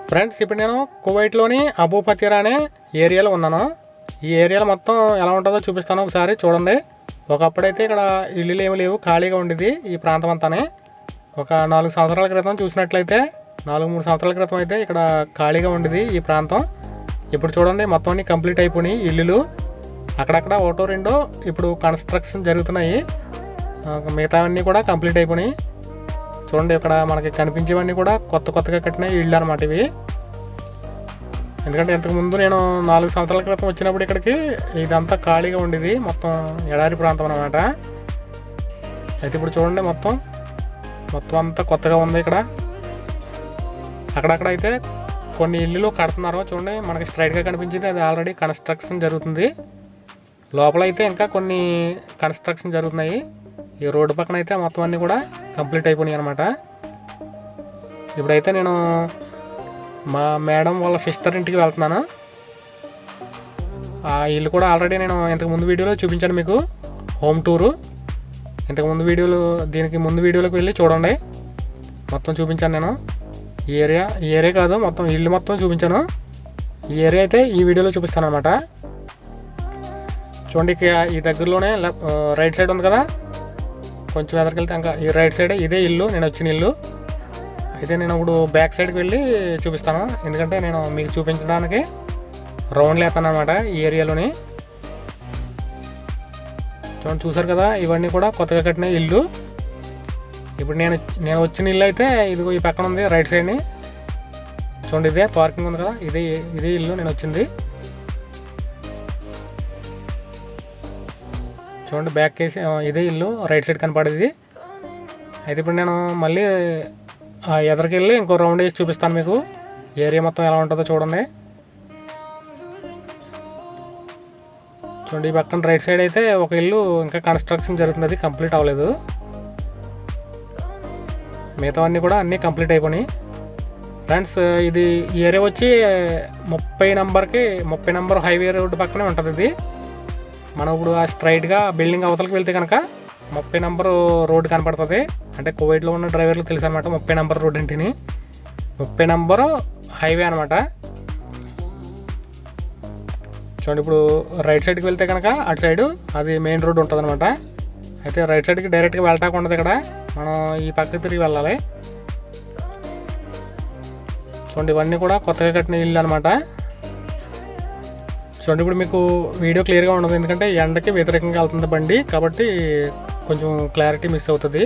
Friends, ఇప్పుడు నేను కువైట్లోని అబూ ఫతీరా అనే ఏరియాలో ఉన్నాను. ఈ ఏరియాలో మొత్తం ఎలా ఉంటుందో చూపిస్తాను, ఒకసారి చూడండి. ఒకప్పుడైతే ఇక్కడ ఇల్లులు ఏమి లేవు, ఖాళీగా ఉండేది ఈ ప్రాంతం అంతానే. ఒక 4 సంవత్సరాల క్రితం చూసినట్లయితే 3 సంవత్సరాల క్రితం అయితే ఇక్కడ ఖాళీగా ఉండేది ఈ ప్రాంతం. ఇప్పుడు చూడండి, మొత్తం అన్నీ కంప్లీట్ అయిపోయినాయి ఇల్లులు. అక్కడక్కడ ఒకటో రెండో ఇప్పుడు కన్స్ట్రక్షన్ జరుగుతున్నాయి, మిగతావన్నీ కూడా కంప్లీట్ అయిపోయినాయి. చూడండి, ఇక్కడ మనకి కనిపించేవన్నీ కూడా కొత్తగా కట్టిన ఇళ్ళు అనమాట ఇవి. ఎందుకంటే ఇంతకుముందు నేను 4 సంవత్సరాల క్రితం వచ్చినప్పుడు ఇక్కడికి ఇదంతా ఖాళీగా ఉండేది, మొత్తం ఎడారి ప్రాంతం అనమాట. అయితే ఇప్పుడు చూడండి, మొత్తం అంతా కొత్తగా ఉంది. ఇక్కడ అక్కడక్కడ అయితే కొన్ని ఇల్లులు కడుతున్నారు. చూడండి, మనకి స్ట్రైట్గా కనిపించింది అది ఆల్రెడీ కన్స్ట్రక్షన్ జరుగుతుంది. లోపల అయితే ఇంకా కొన్ని కన్స్ట్రక్షన్ జరుగుతున్నాయి. ఈ రోడ్డు పక్కన అయితే మొత్తం అన్నీ కూడా కంప్లీట్ అయిపోయినాయి అనమాట. ఇప్పుడైతే నేను మా మేడం వాళ్ళ సిస్టర్ ఇంటికి వెళ్తున్నాను. ఆ ఇల్లు కూడా ఆల్రెడీ నేను ఇంతకుముందు వీడియోలో చూపించాను మీకు, హోమ్ టూరు. ఇంతకుముందు వీడియోలు, దీనికి ముందు వీడియోలోకి వెళ్ళి చూడండి, మొత్తం చూపించాను నేను. ఈ ఏరియా కాదు, మొత్తం ఇల్లు మొత్తం చూపించాను. ఈ ఏరియా అయితే ఈ వీడియోలో చూపిస్తాను అనమాట. చూడండి, ఈ దగ్గరలోనే రైట్ సైడ్ ఉంది కదా, కొంచెం ఎదరికెళ్తే ఇంకా ఈ రైట్ సైడ్ ఇదే ఇల్లు, నేను వచ్చిన ఇల్లు. అయితే నేను ఇప్పుడు బ్యాక్ సైడ్కి వెళ్ళి చూపిస్తాను, ఎందుకంటే నేను మీకు చూపించడానికి రౌండ్లు వేస్తాను అనమాట ఈ ఏరియాలోని. చూడండి, చూసారు కదా, ఇవన్నీ కూడా కొత్తగా కట్టిన ఇల్లు. ఇప్పుడు నేను వచ్చిన ఇల్లు అయితే ఇదిగో ఈ పక్కన ఉంది రైట్ సైడ్ని. చూడండి, ఇదే పార్కింగ్ ఉంది కదా, ఇదే ఇల్లు నేను వచ్చింది. చూడండి, బ్యాక్ కేసి ఇదే ఇల్లు రైట్ సైడ్ కనపడేది. అయితే ఇప్పుడు నేను మళ్ళీ ఎదరికి వెళ్ళి ఇంకో రౌండ్ వేసి చూపిస్తాను మీకు, ఏరియా మొత్తం ఎలా ఉంటుందో చూడండి. చూడండి, ఈ పక్కన రైట్ సైడ్ అయితే ఒక ఇల్లు ఇంకా కన్స్ట్రక్షన్ జరుగుతుంది, అది కంప్లీట్ అవ్వలేదు. మిగతావన్నీ కూడా అన్నీ కంప్లీట్ అయిపోయినాయి. ఫ్రెండ్స్, ఇది ఏరియా వచ్చి 30 నంబర్ హైవే రోడ్డు పక్కనే ఉంటుంది ఇది. మనం ఇప్పుడు ఆ స్ట్రైట్గా బిల్డింగ్ అవతలకి వెళ్తే కనుక 30 నంబరు రోడ్డు కనపడుతుంది. అంటే కువైట్లో ఉన్న డ్రైవర్లు తెలుసు అనమాట 30 నంబర్ రోడ్ అంటేని. 30 నంబరు హైవే అనమాట. చూడండి, ఇప్పుడు రైట్ సైడ్కి వెళ్తే కనుక అటు సైడు అది మెయిన్ రోడ్ ఉంటుంది అనమాట. అయితే రైట్ సైడ్కి డైరెక్ట్గా వెళ్ళటానికి ఉండదు, ఇక్కడ మనం ఈ పక్కకి తిరిగి వెళ్ళాలి. చూడండి, ఇవన్నీ కూడా కొత్తగా కట్టిన ఇల్లు అనమాట. చూడండి, ఇప్పుడు మీకు వీడియో క్లియర్గా ఉండదు, ఎందుకంటే ఎండకి వ్యతిరేకంగా వెళ్తుంది బండి, కాబట్టి కొంచెం క్లారిటీ మిస్ అవుతుంది.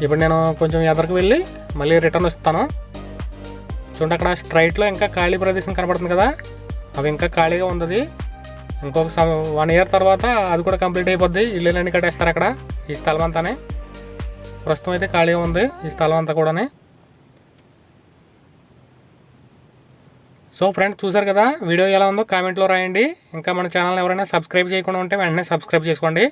ఇప్పుడు నేను కొంచెం ఎదరికి వెళ్ళి మళ్ళీ రిటర్న్ వస్తాను. చూడండి, అక్కడ స్ట్రైట్లో ఇంకా ఖాళీ ప్రదేశం కనపడుతుంది కదా, అవి ఇంకా ఖాళీగా ఉంది. ఇంకొక 1 ఇయర్ తర్వాత అది కూడా కంప్లీట్ అయిపోద్ది, ఇల్లులన్నీ కట్టేస్తారు అక్కడ ఈ స్థలం అంతానే. ప్రస్తుతం అయితే ఖాళీగా ఉంది ఈ స్థలం అంతా కూడా. సో ఫ్రెండ్స్, చూసారు కదా, వీడియో ఎలా ఉందో కామెంట్లో రాయండి. ఇంకా మన ఛానల్ ఎవరైనా సబ్స్క్రైబ్ చేయకుండా ఉంటే వెంటనే సబ్స్క్రైబ్ చేసుకోండి.